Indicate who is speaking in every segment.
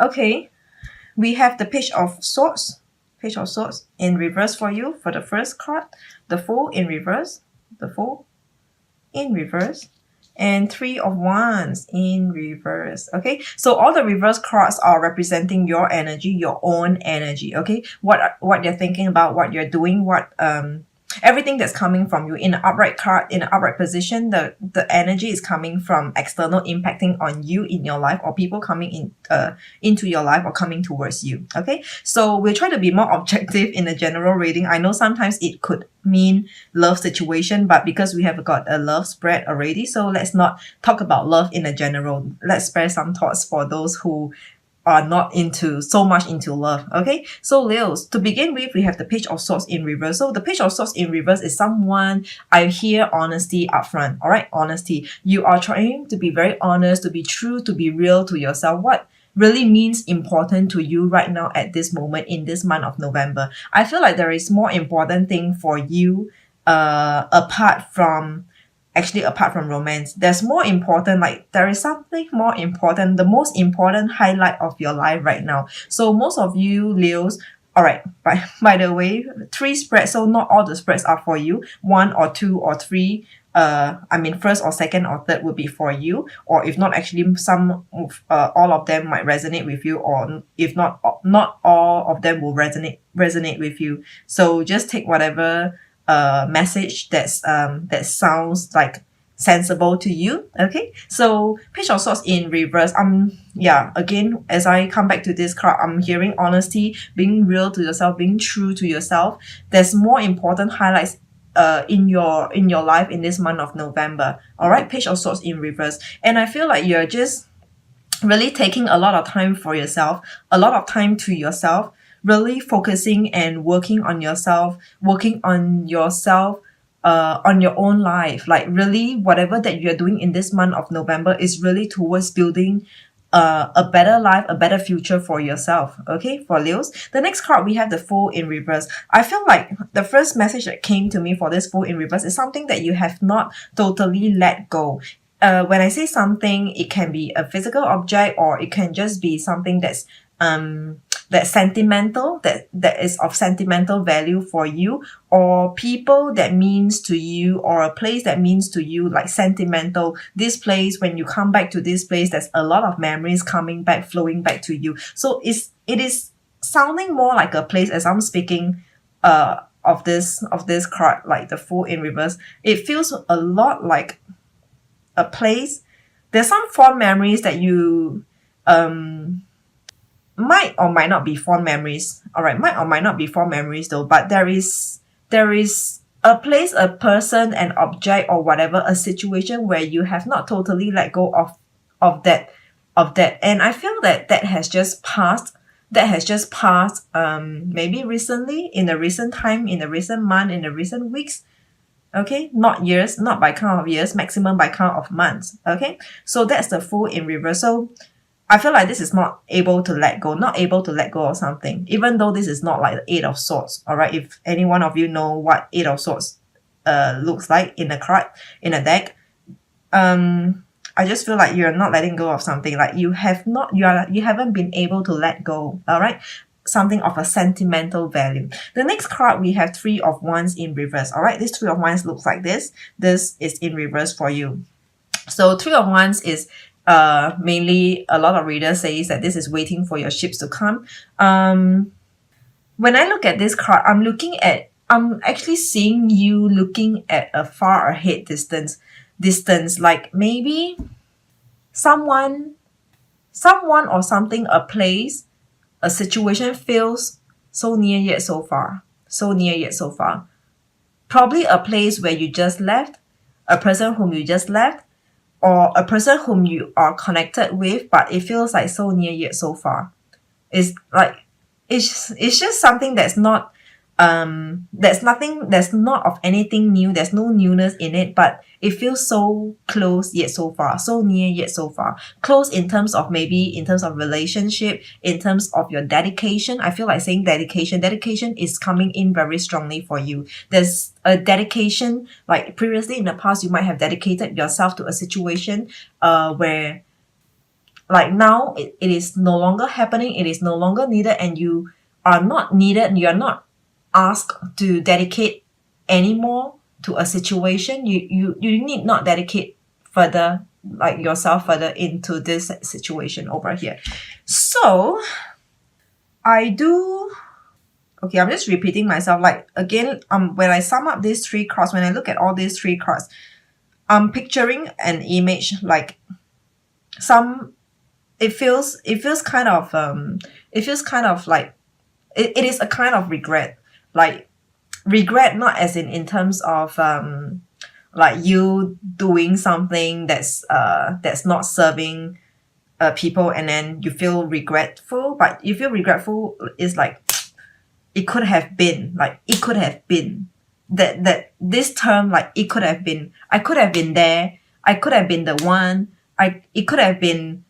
Speaker 1: Okay, we have the Page of Swords. Page of Swords in reverse for you for the first card. The Fool in reverse. The Fool in reverse. And Three of Wands in reverse. Okay, so all the reverse cards are representing your energy, your own energy. Okay, what you're thinking about, what you're doing, what everything that's coming from you. In an upright card, in an upright position, the energy is coming from external, impacting on you in your life, or people coming in into your life or coming towards you. Okay, so we'll try to be more objective in a general reading. I know sometimes it could mean love situation, but because we have got a love spread already, so let's not talk about love in a general. Let's spare some thoughts for those who are not into so much into love. Okay, so Leos, to begin with, we have the Page of Swords in reverse. So the Page of Swords in reverse is someone, I hear honesty upfront. All right, honesty. You are trying to be very honest, to be true, to be real to yourself. What really means important to you right now at this moment in this month of November? I feel like there is more important thing for you apart from romance. There's more important, like there is something more important, the most important highlight of your life right now. So most of you Leos, all right, by the way, three spreads, so not all the spreads are for you. One or two or three, I mean first or second or third would be for you, or if not, actually some of all of them might resonate with you, or if not, not all of them will resonate with you. So just take whatever message that sounds like sensible to you. Okay, so Page of Swords in reverse, yeah, again, as I come back to this card, I'm hearing honesty, being real to yourself, being true to yourself. There's more important highlights in your life in this month of November. All right, Page of Swords in reverse, and I feel like you're just really taking a lot of time for yourself, a lot of time to yourself, really focusing and working on your own life. Like really, whatever that you're doing in this month of November is really towards building a better life, a better future for yourself. Okay, for Leos. The next card we have the Fool in reverse. I feel like the first message that came to me for this Fool in reverse is something that you have not totally let go. When I say something, it can be a physical object, or it can just be something that's sentimental, that is of sentimental value for you, or people that means to you, or a place that means to you, like sentimental. This place, when you come back to this place, there's a lot of memories coming back, flowing back to you. So it is sounding more like a place as I'm speaking of this card, like the Fool in reverse. It feels a lot like a place. There's some fond memories that you might or might not be fond memories. All right, might or might not be fond memories though, but there is a place, a person, an object, or whatever, a situation where you have not totally let go of that. And I feel that that has just passed. That has just passed. Maybe recently, in the recent time, in the recent month, in the recent weeks. Okay, not years, not by count of years, maximum by count of months. Okay, so that's the Fool in reverse. So I feel like this is not able to let go, not able to let go of something, even though this is not like the Eight of Swords. All right, if any one of you know what Eight of Swords looks like in a card, in a deck, I just feel like you're not letting go of something. Like you haven't been able to let go. All right, something of a sentimental value. The next card we have Three of Wands in reverse. All right, this Three of Wands looks like this. This is in reverse for you. So Three of Wands is mainly, a lot of readers says that this is waiting for your ships to come. When I look at this card, I'm actually seeing you looking at a far ahead distance, like maybe someone someone or something, a place, a situation feels so near yet so far. So near yet so far. Probably a place where you just left, a person whom you just left, or a person whom you are connected with, but it feels like so near yet so far. It's like it's just something that's not of anything new, there's no newness in it, but it feels so close yet so far, so near yet so far. Close in terms of, maybe in terms of relationship, in terms of your dedication. I feel like saying dedication is coming in very strongly for you. There's a dedication, like previously in the past you might have dedicated yourself to a situation where like now it is no longer happening, it is no longer needed, and you are not needed, you are not asked to dedicate anymore to a situation. You need not dedicate further, like yourself further into this situation over here. So I do, okay, I'm just repeating myself. Like again, when I sum up these three cards, when I look at all these three cards, I'm picturing an image like some, it feels kind of like it is a kind of regret. Like regret, not as in terms of like you doing something that's not serving people, and then you feel regretful, but you feel regretful is like it could have been, like it could have been that this term, like it could have been, I could have been there, I could have been the one, it could have been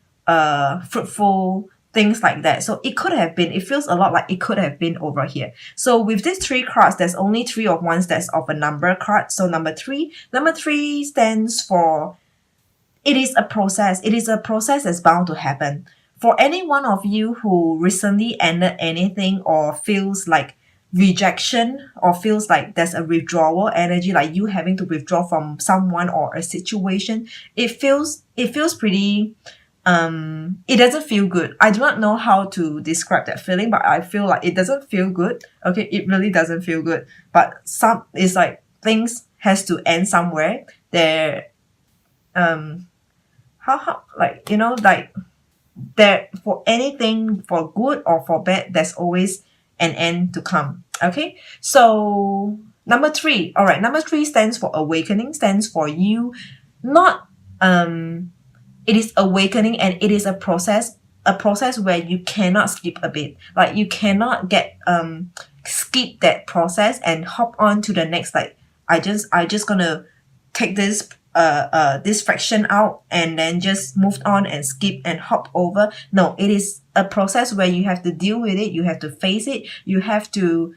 Speaker 1: fruitful, things like that. So it could have been, it feels a lot like it could have been over here. So with these three cards, there's only three of wands that's of a number card. So number three stands for, it is a process. It is a process that's bound to happen. For any one of you who recently ended anything or feels like rejection, or feels like there's a withdrawal energy, like you having to withdraw from someone or a situation, it feels pretty, it doesn't feel good. I do not know how to describe that feeling, but I feel like it doesn't feel good. Okay, it really doesn't feel good. But it's like things has to end somewhere. There, how like, like there, for anything, for good or for bad, there's always an end to come. Okay, so number three, all right, number three stands for awakening, stands for you not, it is awakening, and it is a process where you cannot skip a bit, like you cannot get skip that process and hop on to the next, like I just gonna take this fraction out and then just move on and skip and hop over. No, it is a process where you have to deal with it, you have to face it, you have to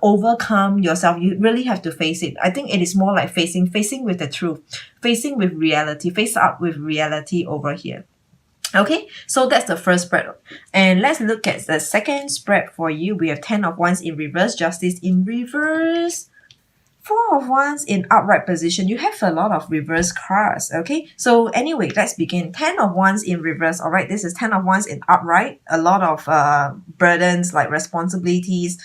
Speaker 1: overcome yourself, you really have to face it. I think it is more like facing with the truth, facing with reality, face up with reality over here. Okay, so that's the first spread. And let's look at the second spread for you. We have 10 of wands in reverse, justice in reverse, Four of Wands in upright position. You have a lot of reverse cards. Okay, so anyway, let's begin. 10 of Wands in reverse. All right, this is 10 of Wands in upright. A lot of burdens, like responsibilities,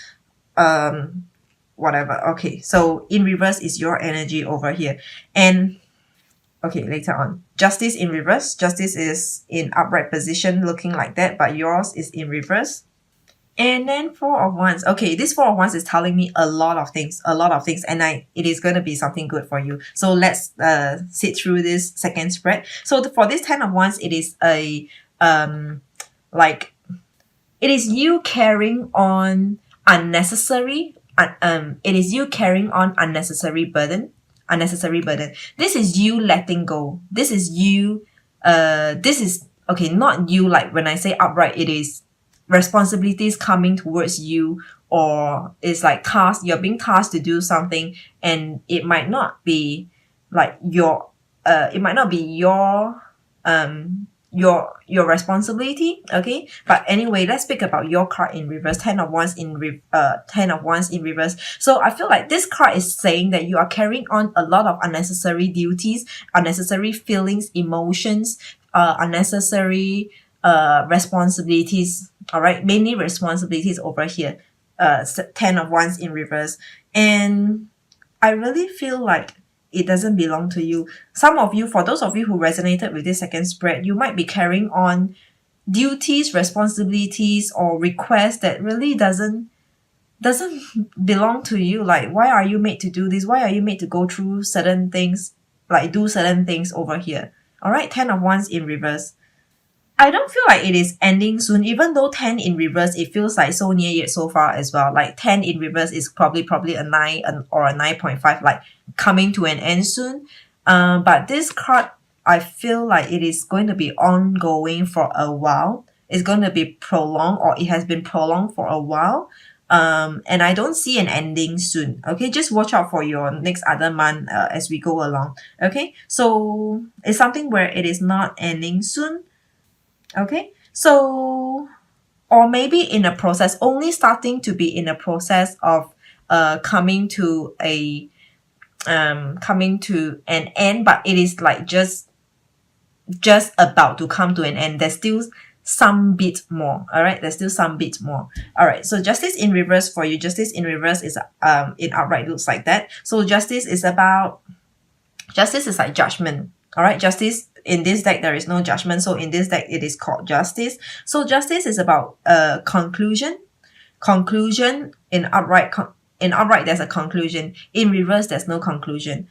Speaker 1: whatever. Okay, so in reverse is your energy over here. And okay, later on, Justice in reverse. Justice is in upright position looking like that, but yours is in reverse. And then Four of Wands. Okay, this Four of Wands is telling me a lot of things, and it is going to be something good for you. So let's sit through this second spread. So for this 10 of Wands, it is a like, it is you carrying on unnecessary it is you carrying on unnecessary burden. This is you letting go. This is you this is, okay, not you, like when I say upright, it is responsibilities coming towards you, or it's like task, you're being tasked to do something, and it might not be like your your responsibility. Okay, but anyway, let's speak about your card in reverse. 10 of Wands in 10 of Wands in reverse. So I feel like this card is saying that you are carrying on a lot of unnecessary duties, unnecessary feelings, emotions, unnecessary responsibilities. All right, mainly responsibilities over here. 10 of Wands in reverse, and I really feel like it doesn't belong to you. Some of you, for those of you who resonated with this second spread, you might be carrying on duties, responsibilities, or requests that really doesn't belong to you. Like, why are you made to do this? Why are you made to go through certain things, like do certain things over here? All right, 10 of Wands in reverse. I don't feel like it is ending soon, even though 10 in reverse, it feels like so near yet so far as well. Like 10 in reverse is probably a 9 or a 9.5, like coming to an end soon. But this card, I feel like it is going to be ongoing for a while. It's going to be prolonged, or it has been prolonged for a while. And I don't see an ending soon. Okay, just watch out for your next other month as we go along. Okay, so it's something where it is not ending soon. Okay, so or maybe in a process, only starting to be in a process of coming to a coming to an end, but it is like just about to come to an end. There's still some bit more. All right, there's still some bit more. All right, so justice in reverse for you. Justice in reverse is in upright looks like that. So justice is about justice is like judgment. All right, justice in this deck there is no judgment. So in this deck it is called justice. So justice is about conclusion. Conclusion in upright. In upright there's a conclusion. In reverse there's no conclusion.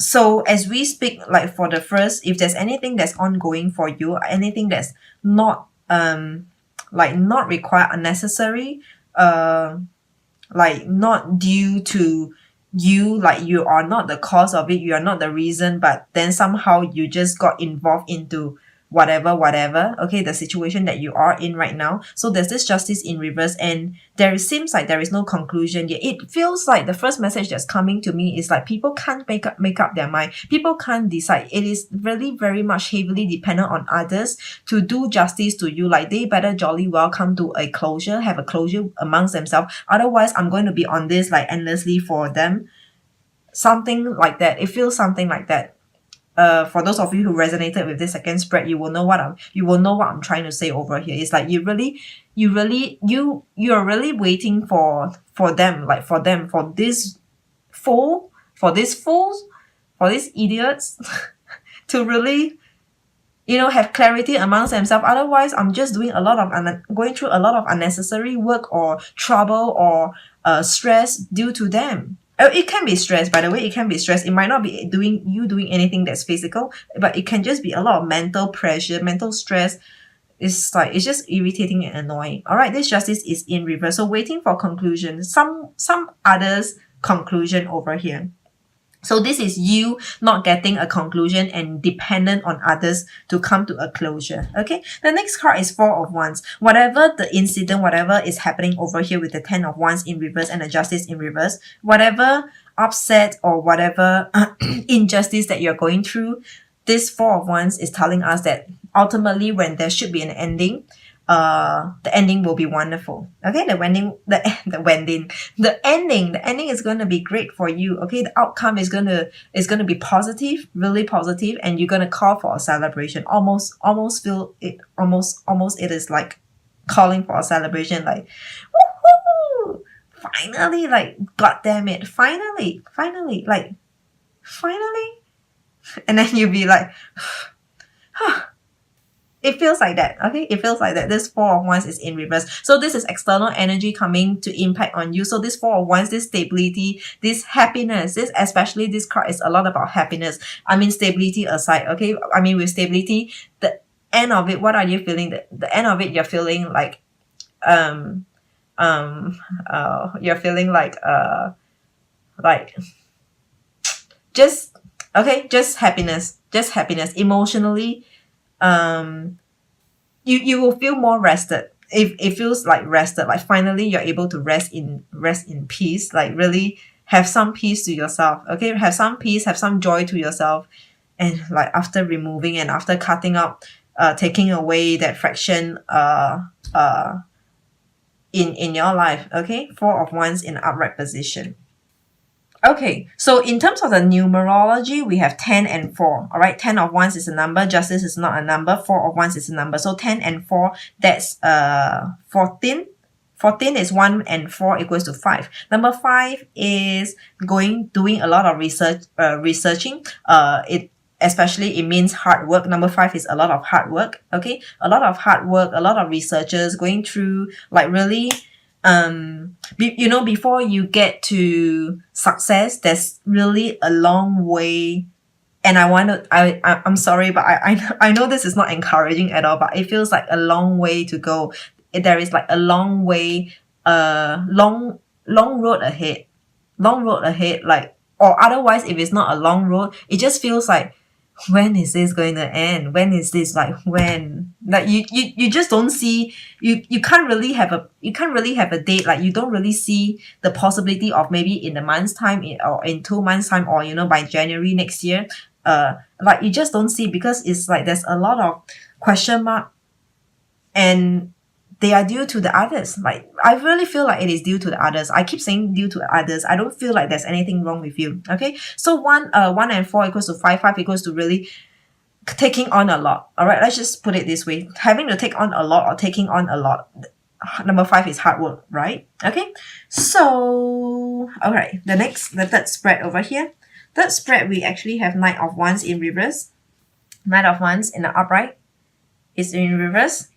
Speaker 1: So as we speak, like for the first, if there's anything that's ongoing for you, anything that's not like not required unnecessary, like not due to you, like you are not the cause of it, you are not the reason, but then somehow you just got involved into whatever, okay, the situation that you are in right now. So there's this justice in reverse, and seems like there is no conclusion yet. It feels like the first message that's coming to me is like people can't make up their mind. People can't decide. It is really very much heavily dependent on others to do justice to you. Like they better jolly well come to a closure, have a closure amongst themselves. Otherwise, I'm going to be on this like endlessly for them. Something like that. It feels something like that. For those of you who resonated with this second spread, you will know what I'm trying to say over here. It's like you're really waiting for them, like for this fool, for these fools, for these idiots to really have clarity amongst themselves. Otherwise, I'm just doing going through a lot of unnecessary work or trouble or stress due to them. It can be stress, by the way. It can be stress. It might not be doing anything that's physical, but it can just be a lot of mental pressure, mental stress. It's just irritating and annoying. All right, this justice is in reverse. So waiting for conclusion. Some others conclusion over here. So this is you not getting a conclusion and dependent on others to come to a closure. Okay. The next card is Four of Wands. Whatever the incident, whatever is happening over here with the Ten of Wands in reverse and the Justice in reverse, whatever upset or whatever injustice that you're going through, this Four of Wands is telling us that ultimately when there should be an ending, the ending will be wonderful. Okay, the ending is going to be great for you. Okay, the outcome is going to be positive, really positive, and you're going to call for a celebration. Almost feel it. Almost it is like calling for a celebration. Like, woohoo! Finally, like, god damn it! Finally, like, finally, and then you'll be like, huh. It feels like that, okay? It feels like that. This Four of Wands is in reverse. So this is external energy coming to impact on you. So this Four of Wands, this stability, this happiness, especially this card is a lot about happiness. I mean, stability aside, okay? I mean, with stability, the end of it, what are you feeling? The end of it, you're feeling like, you're feeling like, just, okay, just happiness, emotionally. You will feel more rested. It feels like rested, like finally you're able to rest in peace, like really have some peace to yourself. Okay, have some peace, have some joy to yourself, and like after removing and after cutting out, taking away that fraction in your life. Okay, Four of Wands in upright position. Okay, so in terms of the numerology, we have 10 and 4. All right, 10 of Wands is a number, Justice is not a number, 4 of Wands is a number. So 10 and 4, that's 14. 14 is 1 and 4 equals to 5. Number 5 is doing a lot of researching. Especially it means hard work. Number 5 is a lot of hard work. Okay, a lot of hard work, a lot of researchers going through, like really before you get to success, there's really a long way. And I'm sorry, but I know this is not encouraging at all, but it feels like a long way to go. There is like a long way, long road ahead, like, or otherwise, if it's not a long road, it just feels like, when is this going to end? When is this, like, when? Like you just don't see, you can't really have a date. Like you don't really see the possibility of maybe in a month's time, or in 2 months time, or by January next year. Like you just don't see, because it's like there's a lot of question mark, and they are due to the others. Like, I really feel like it is due to the others. I keep saying due to others. I don't feel like there's anything wrong with you. Okay. So 1 and 4 equals to 5. 5 equals to really taking on a lot. All right. Let's just put it this way. Having to take on a lot or taking on a lot. Number 5 is hard work, right? Okay. So, all right. The third spread over here. Third spread, we actually have Knight of Wands in reverse. Knight of Wands in the upright is in reverse.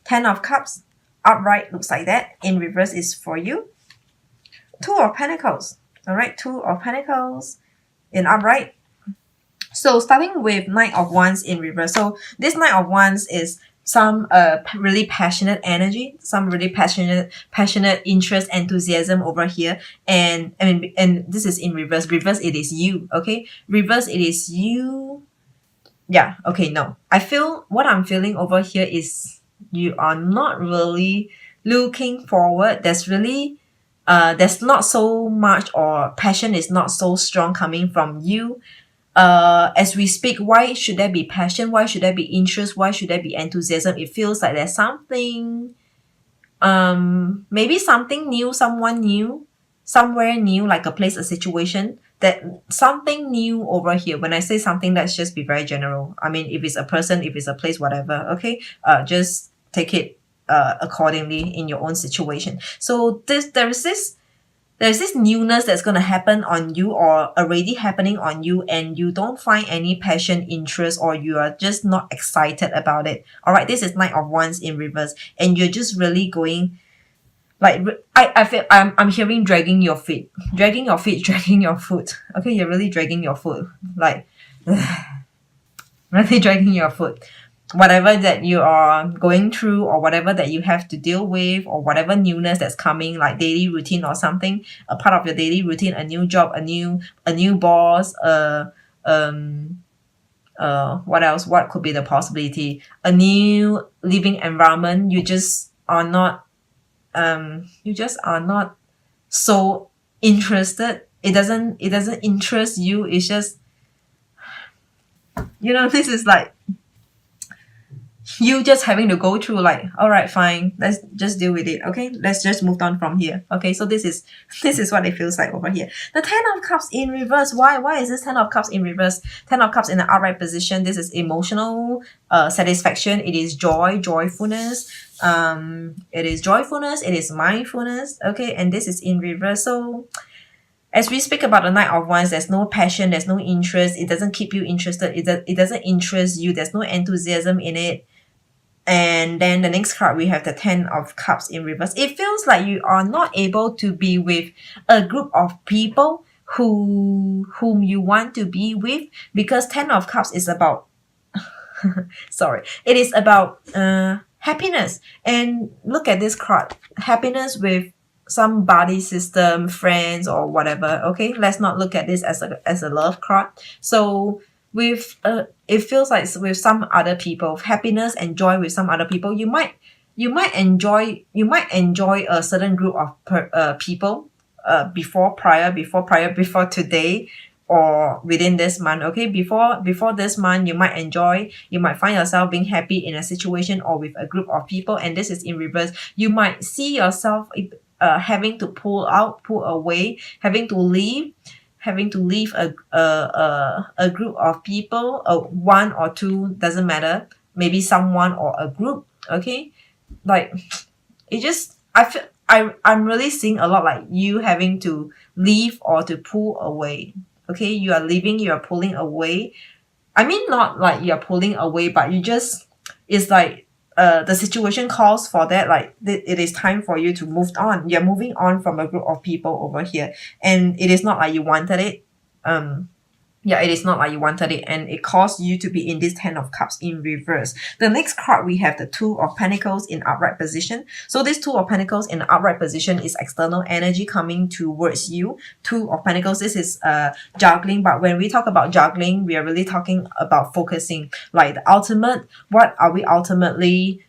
Speaker 1: 10 of Cups, upright looks like that. In reverse is for you. 2 of Pentacles. All right, 2 of Pentacles in upright. So starting with Knight of Wands in reverse. So this Knight of Wands is some really passionate energy, some really passionate interest, enthusiasm over here. And this is in reverse. Reverse, it is you. Okay, reverse, it is you. Yeah. Okay. No, what I'm feeling over here is you are not really looking forward. There's not so much, or passion is not so strong coming from you. As we speak, why should there be passion? Why should there be interest? Why should there be enthusiasm? It feels like there's something, maybe something new, someone new, somewhere new, like a place, a situation, that something new over here. When I say something, let's just be very general. I mean, if it's a person, if it's a place, whatever, okay, just take it accordingly in your own situation. So there's this newness that's going to happen on you, or already happening on you, and you don't find any passion, interest, or you are just not excited about it. All right, this is Knight of Wands in reverse, and you're just really going, like, I feel I'm hearing dragging your feet, dragging your feet, dragging your foot. Okay, you're really dragging your foot, like really dragging your foot. Whatever that you are going through, or whatever that you have to deal with, or whatever newness that's coming, like daily routine or something, a part of your daily routine, a new job, a new boss, what else? What could be the possibility? A new living environment. You just are not so interested. It doesn't interest you. It's just, this is like you just having to go through, like, all right, fine, let's just deal with it. Okay, let's just move on from here. Okay, so this is what it feels like over here. The 10 of Cups in reverse. Why is this 10 of Cups in reverse? 10 of Cups in the upright position. This is emotional satisfaction. It is joyfulness. It is joyfulness. It is mindfulness. Okay, and this is in reverse. So as we speak about the Knight of Wands, there's no passion, there's no interest. It doesn't keep you interested. It doesn't interest you. There's no enthusiasm in it. And then the next card, we have the 10 of Cups in reverse. It feels like you are not able to be with a group of people whom you want to be with, because 10 of Cups is about it is about happiness. And look at this card, happiness with some body system, friends, or whatever. Okay, let's not look at this as a love card. So with it feels like with some other people, happiness and joy with some other people, you might enjoy a certain group of people before today, or within this month. Okay, before this month, you might find yourself being happy in a situation or with a group of people, and this is in reverse. You might see yourself having to pull away, having to leave a group of people, one or two, doesn't matter, maybe someone or a group. Okay, like, it just, I'm really seeing a lot like you having to leave or to pull away. Okay, you are leaving, you are pulling away. I mean, not like you're pulling away, but it's like the situation calls for that. Like, it is time for you to move on. You're moving on from a group of people over here, and it is not like you wanted it. It is not like you wanted it, and it caused you to be in this 10 of Cups in reverse. The next card, we have the 2 of Pentacles in upright position. So this 2 of Pentacles in the upright position is external energy coming towards you. 2 of Pentacles, this is juggling, but when we talk about juggling, we are really talking about focusing, like the ultimate. What are we ultimately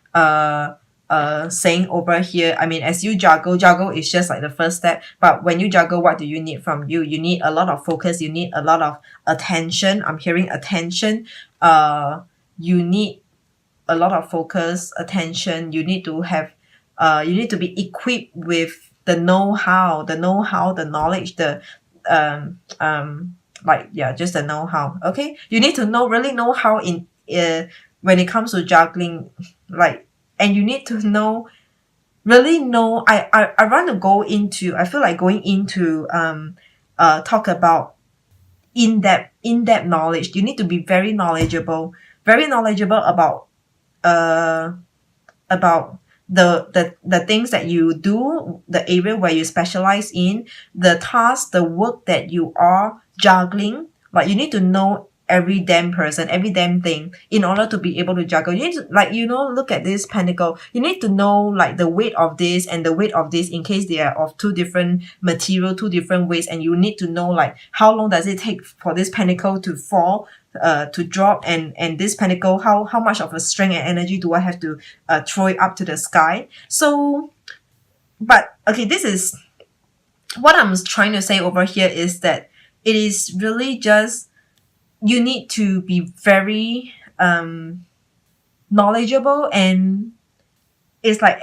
Speaker 1: saying over here? I mean, as you juggle is just like the first step, but when you juggle, what do you need from you? You need a lot of focus, you need a lot of attention. I'm hearing attention. You need a lot of focus, attention. You need to have, you need to be equipped with the know-how, the knowledge, the like, yeah, just the know-how. Okay, you need to really know how in when it comes to juggling, like, and you need to know, really know. I want to go into. I feel like going into talk about in-depth knowledge. You need to be very knowledgeable uh about the things that you do, the area where you specialize in, the task, the work that you are juggling. Like, you need to know every damn person, every damn thing in order to be able to juggle. You need to, like, look at this pentacle. You need to know, like, the weight of this and the weight of this in case they are of two different material, two different weights, and you need to know, like, how long does it take for this pentacle to fall, to drop, and this pentacle, how much of a strength and energy do I have to throw it up to the sky. So, but okay, this is what I'm trying to say over here, is that it is really just, you need to be very knowledgeable, and it's like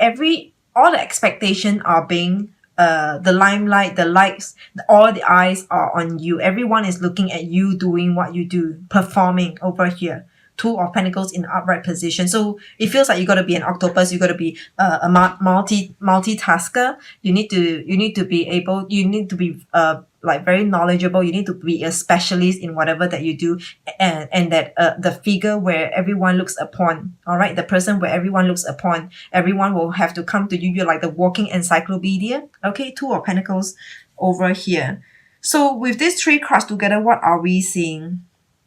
Speaker 1: all the expectation are being, the limelight, the lights, all the eyes are on you. Everyone is looking at you doing what you do, performing over here. Two of Pentacles in upright position. So it feels like you got to be an octopus. You got to be a multitasker. You need to be able. You need to be like very knowledgeable. You need to be a specialist in whatever that you do, and that the figure where everyone looks upon. All right, the person where everyone looks upon. Everyone will have to come to you. You're like the walking encyclopedia. Okay, Two of Pentacles over here. So with these three cards together, what are we seeing?